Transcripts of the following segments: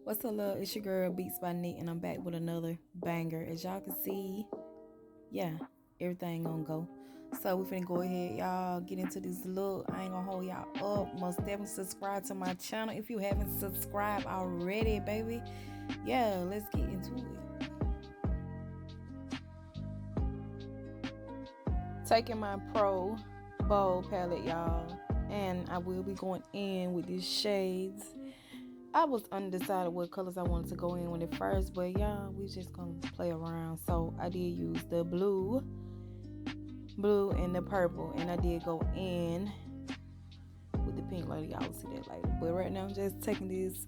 What's up, love? It's your girl Beats by Neek, and I'm back with another banger. As y'all can see, yeah, everything gonna go. So we finna go ahead, y'all, get into this look. I ain't gonna hold y'all up. Most definitely subscribe to my channel if you haven't subscribed already, baby. Yeah, let's get into it. Taking my Pro Bold palette, y'all, and I will be going in with these shades. I was undecided what colors I wanted to go in with it first, but y'all, we just gonna play around. So I did use the blue and the purple, and I did go in with the pink later. Y'all will see that later. But right now I'm just taking this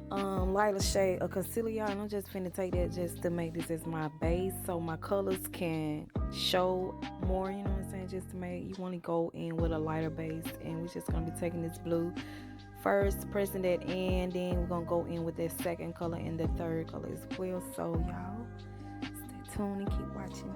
lighter shade of concealer, y'all, and I'm just finna take that just to make this as my base so my colors can show more, you know what I'm saying, just to make you want to go in with a lighter base. And we're just gonna be taking this blue first, pressing that in, then we're gonna go in with that second color and the third color as well. So y'all stay tuned and keep watching.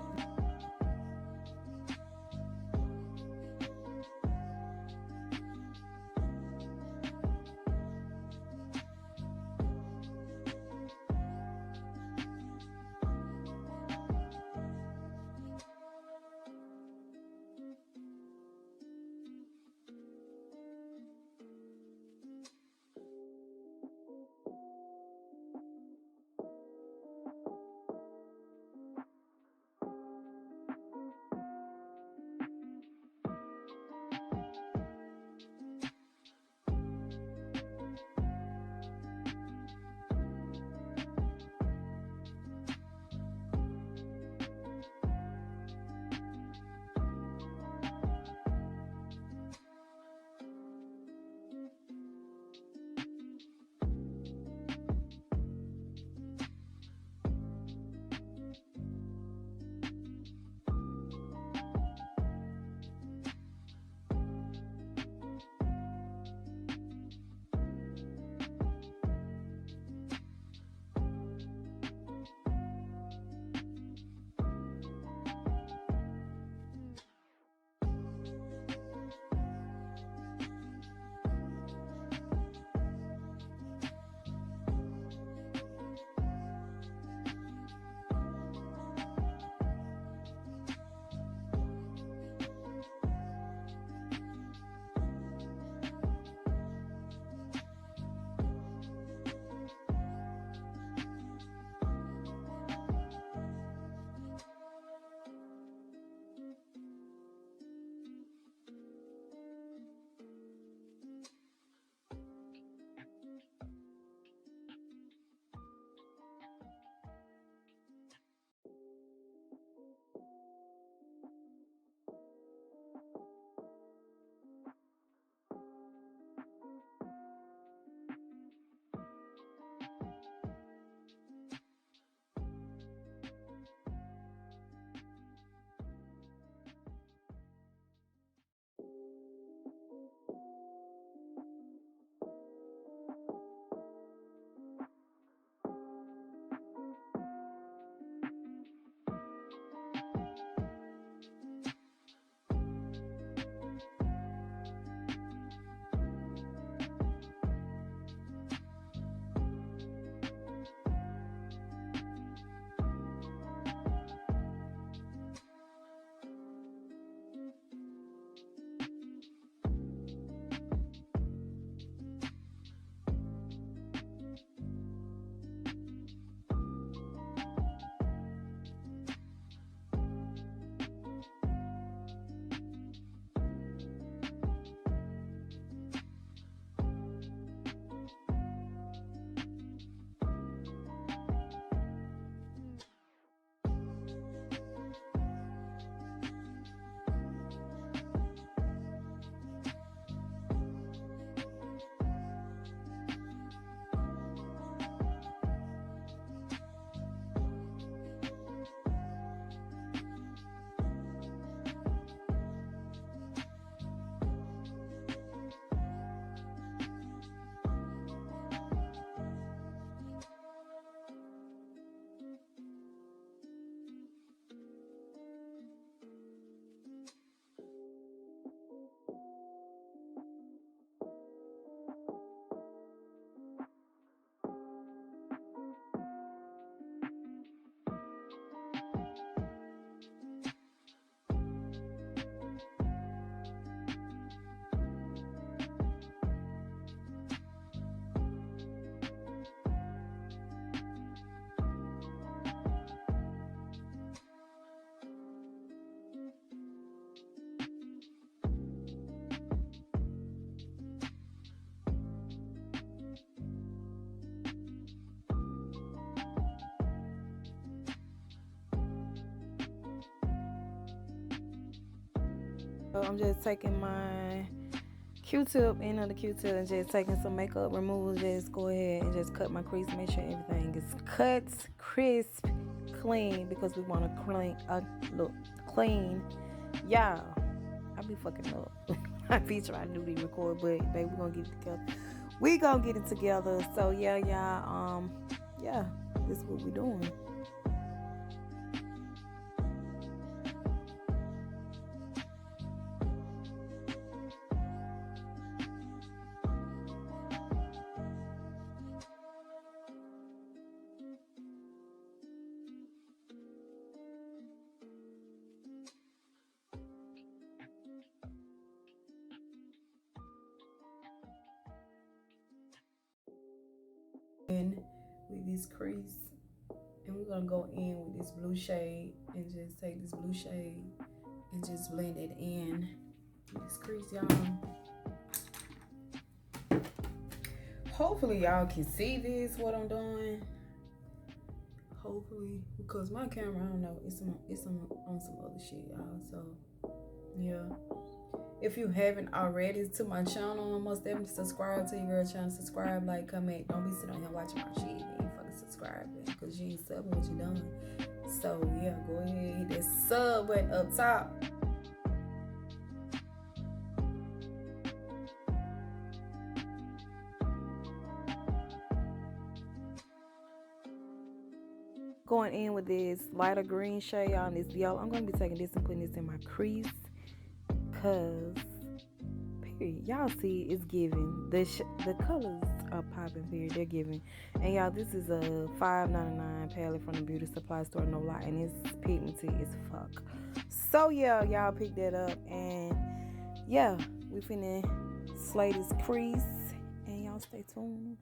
I'm just taking my Q-tip, end of the Q-tip, and just taking some makeup removal. Just go ahead and just cut my crease. Make sure everything is cut, crisp, clean, because we want to look clean. Y'all, I be fucking up. I be trying to do the record, but baby, we're gonna get it together. We gonna get it together. So yeah, y'all. Yeah, this is what we doing. In with this crease, and we're gonna go in with this blue shade and just take this blue shade and just blend it in with this crease, y'all. Hopefully y'all can see this, what I'm doing. Hopefully, because my camera, I don't know, it's on some other shit, y'all. So yeah, if you haven't already to my channel, most definitely subscribe to your girl channel. Subscribe, like, comment. Don't be sitting on here watching my shit. You ain't fucking subscribing because you ain't subbing what you done. So yeah, go ahead, hit that sub button up top. Going in with this lighter green shade on this yellow. I'm gonna be taking this and putting this in my crease, cause period, y'all see it's giving. The colors are popping, period. They're giving. And y'all, this is a $5.99 palette from the beauty supply store, no lie, and it's pigmented as fuck. So yeah, y'all pick that up, and yeah, we finna slay this crease, and y'all stay tuned.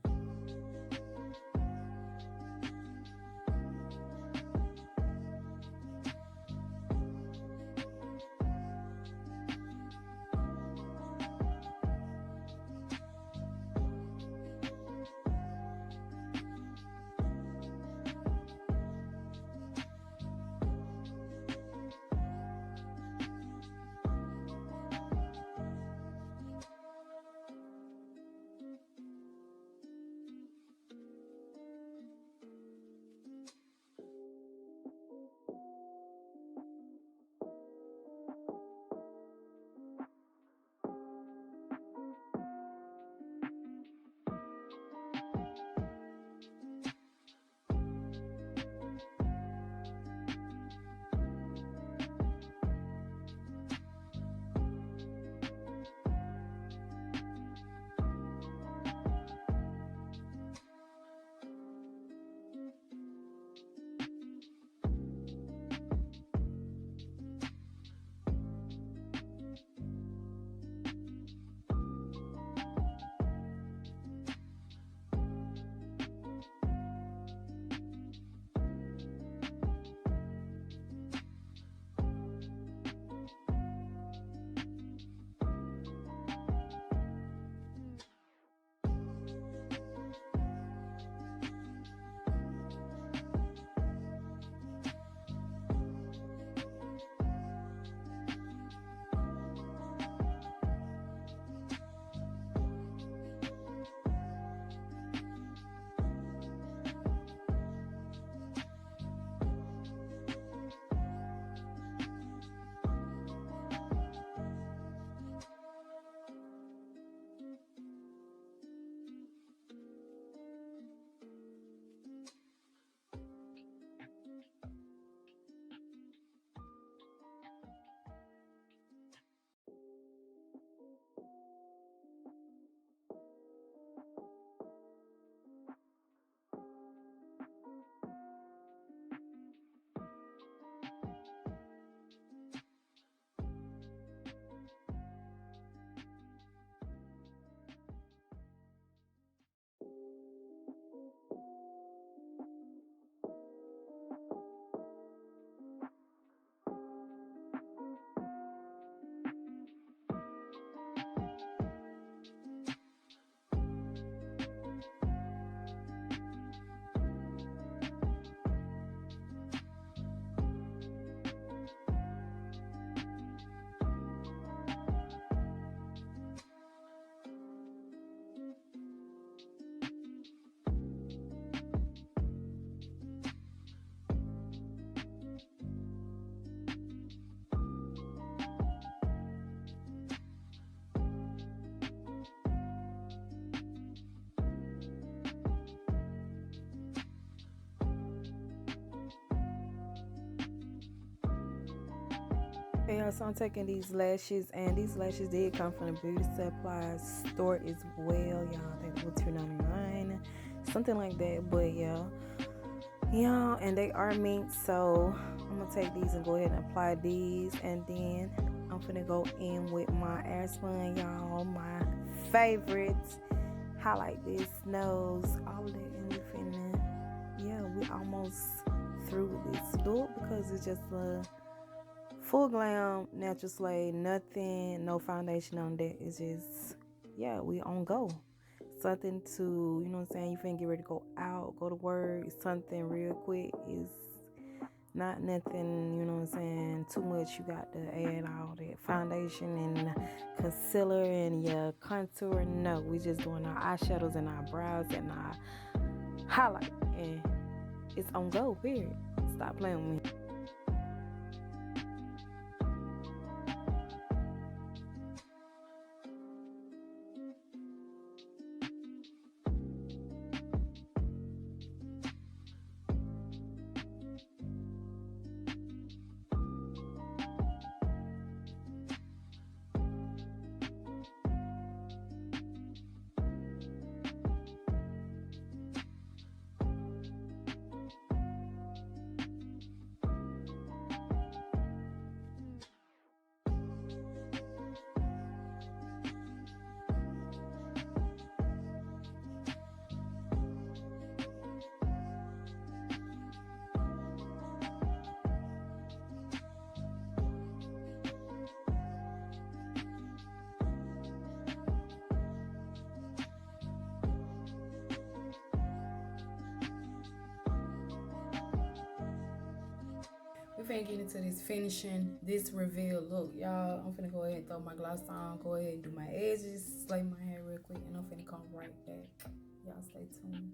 Yeah, so I'm taking these lashes, and these lashes did come from the beauty supply store as well, y'all. I think it was $2.99, something like that. But yeah, and they are mint, so I'm gonna take these and go ahead and apply these, and then I'm gonna go in with my Airspun, y'all, my favorites. Highlight this nose, all of that, and we finna, yeah, we almost through with this look because it's just a full glam natural slay, nothing, no foundation on that. It's just, yeah, we on go. Something to, you know what I'm saying, you finna get ready to go out, go to work, something real quick. Is not nothing, you know what I'm saying, too much. You got to add all that foundation and concealer and your contour. No, we just doing our eyeshadows and our brows and our highlight, and it's on go, period. Stop playing with me. We finna get into this finishing, this reveal look, y'all. I'm finna go ahead and throw my gloss on, go ahead and do my edges, slay my hair real quick, and I'm finna come right back. Y'all stay tuned.